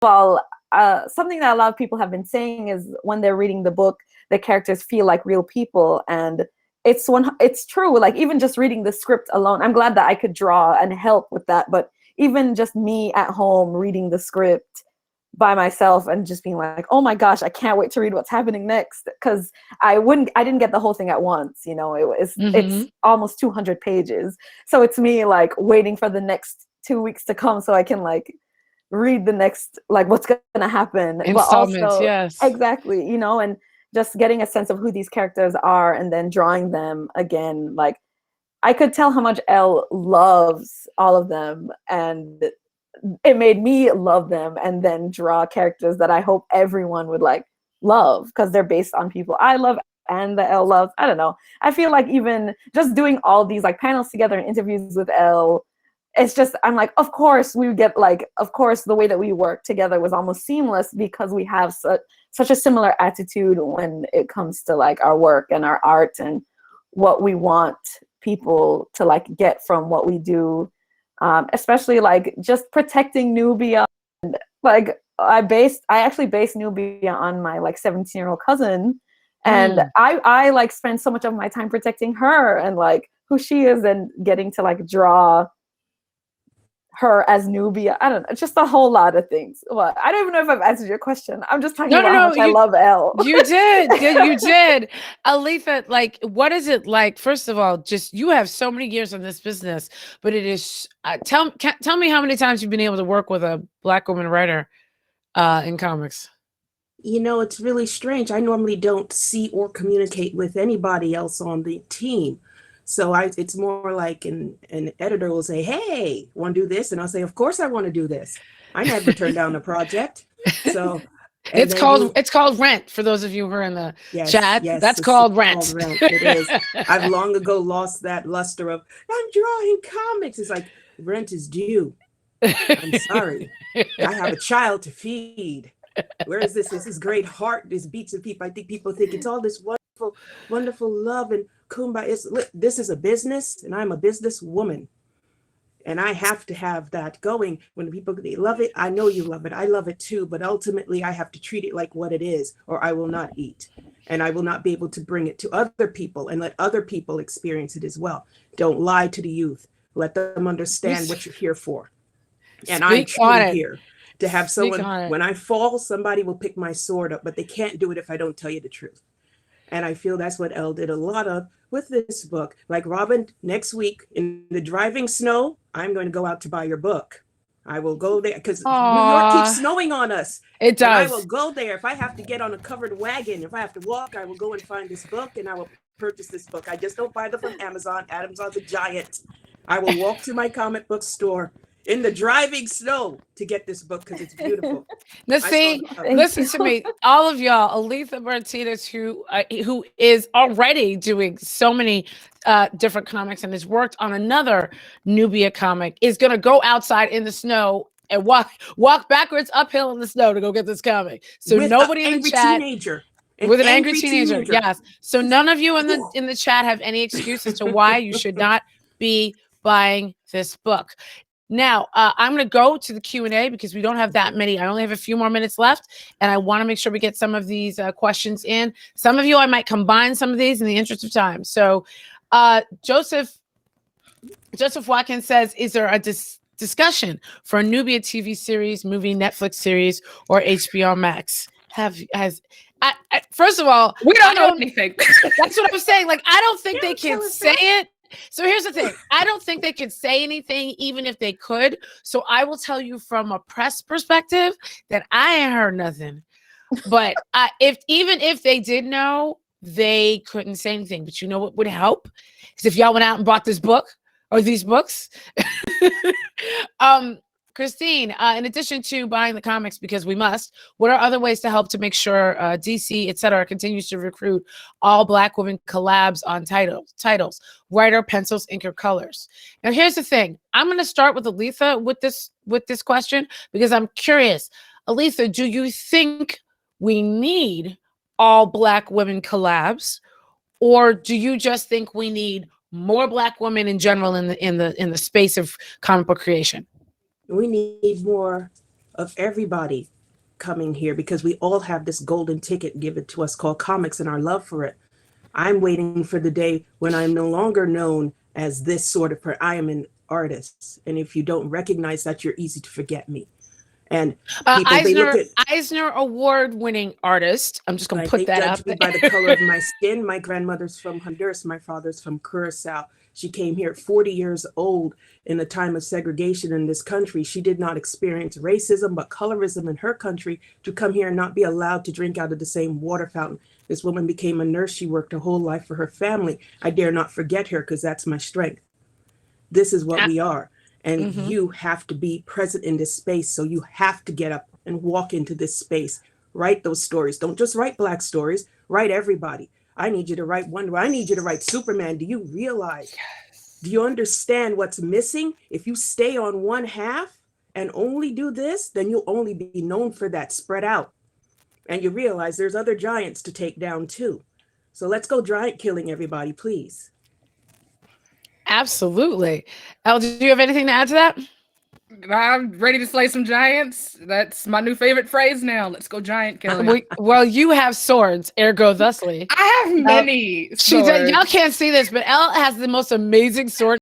all, something that a lot of people have been saying is when they're reading the book, the characters feel like real people, and it's true. Like even just reading the script alone, I'm glad that I could draw and help with that. But even just me at home reading the script by myself and just being like, oh my gosh, I can't wait to read what's happening next, because I didn't get the whole thing at once. You know, it's almost 200 pages, so it's me like waiting for the next 2 weeks to come so I can like read the next, like what's gonna happen. Installments, but also yes. exactly, you know, and just getting a sense of who these characters are and then drawing them again. Like I could tell how much Elle loves all of them, and it made me love them and then draw characters that I hope everyone would like love, because they're based on people I love and the Elle loves. I don't know. I feel like even just doing all these like panels together and interviews with Elle, it's just, I'm like, of course we get like, of course the way that we work together was almost seamless because we have such a similar attitude when it comes to like our work and our art and what we want people to like get from what we do. Especially like just protecting Nubia. Like I actually based Nubia on my like 17-year-old cousin, and I like spend so much of my time protecting her and like who she is and getting to like draw her as Nubia. I don't know, just a whole lot of things. Well, I don't even know if I've answered your question. I'm just talking about how much I love Elle. You did. You did. Aletha, like, what is it like? First of all, just you have so many years in this business, but it is, tell me how many times you've been able to work with a Black woman writer in comics. You know, it's really strange. I normally don't see or communicate with anybody else on the team. So it's more like an editor will say, hey, want to do this? And I'll say, of course I want to do this. I never turned down a project. So it's called rent for those of you who are in the chat. Yes, that's called rent. It is. I've long ago lost that luster of I'm drawing comics. It's like rent is due. I'm sorry. I have a child to feed. Where is this? This is great heart. This beats of people. I think people think it's all this wonderful, wonderful love and kumbaya. This is a business, and I'm a business woman. And I have to have that going. When people, they love it, I know you love it. I love it too. But ultimately, I have to treat it like what it is, or I will not eat. And I will not be able to bring it to other people and let other people experience it as well. Don't lie to the youth. Let them understand what you're here for. And I'm truly here to have someone, when I fall, somebody will pick my sword up, but they can't do it if I don't tell you the truth. And I feel that's what Elle did a lot of with this book. Like, Robin, next week in the driving snow, I'm going to go out to buy your book. I will go there because New York keeps snowing on us. It does. And I will go there. If I have to get on a covered wagon, if I have to walk, I will go and find this book and I will purchase this book. I just don't buy them from Amazon. Amazon's a giant. I will walk to my comic book store in the driving snow to get this book because it's beautiful. Now, see, listen to me, all of y'all. Aletha Martinez, who is already doing so many different comics and has worked on another Nubia comic, is going to go outside in the snow and walk backwards uphill in the snow to go get this comic. So with nobody in the chat. With an angry teenager, yes. So none of you in the chat have any excuse as to why you should not be buying this book. Now, I'm going to go to the Q&A because we don't have that many. I only have a few more minutes left, and I want to make sure we get some of these questions in. Some of you, I might combine some of these in the interest of time. So Joseph Watkins says, is there a discussion for a Nubia TV series, movie, Netflix series, or HBO Max? First of all, we don't know anything. That's what I'm saying. Like, I don't think they can say it. So here's the thing. I don't think they could say anything, even if they could. So I will tell you from a press perspective that I ain't heard nothing. But even if they did know, they couldn't say anything. But you know what would help? Is if y'all went out and bought this book or these books. Christine, in addition to buying the comics because we must, what are other ways to help to make sure DC, etc., continues to recruit all Black women collabs on titles, writer, pencils, ink, or colors? Now, here's the thing. I'm going to start with Aletha with this question because I'm curious. Aletha, do you think we need all Black women collabs, or do you just think we need more Black women in general in the space of comic book creation? We need more of everybody coming here, because we all have this golden ticket given to us called comics and our love for it. I'm waiting for the day when I'm no longer known as this sort of I am an artist. And if you don't recognize that, you're easy to forget me. And people, they look at Eisner Award-winning artist. I'm just going to put that up. They judge me by the color of my skin. My grandmother's from Honduras. My father's from Curacao. She came here at 40 years old in a time of segregation in this country. She did not experience racism, but colorism in her country, to come here and not be allowed to drink out of the same water fountain. This woman became a nurse. She worked her whole life for her family. I dare not forget her, because that's my strength. This is what we are. And you have to be present in this space. So you have to get up and walk into this space. Write those stories. Don't just write Black stories. Write everybody. I need you to write Wonder Woman. I need you to write Superman. Do you realize? Yes. Do you understand what's missing? If you stay on one half and only do this, then you'll only be known for that. Spread out. And you realize there's other giants to take down too. So let's go giant killing, everybody, please. Absolutely. Elle, do you have anything to add to that? I'm ready to slay some giants. That's my new favorite phrase now. Let's go giant killing. Well, you have swords, ergo thusly. I have many swords. Y'all can't see this, but Elle has the most amazing sword.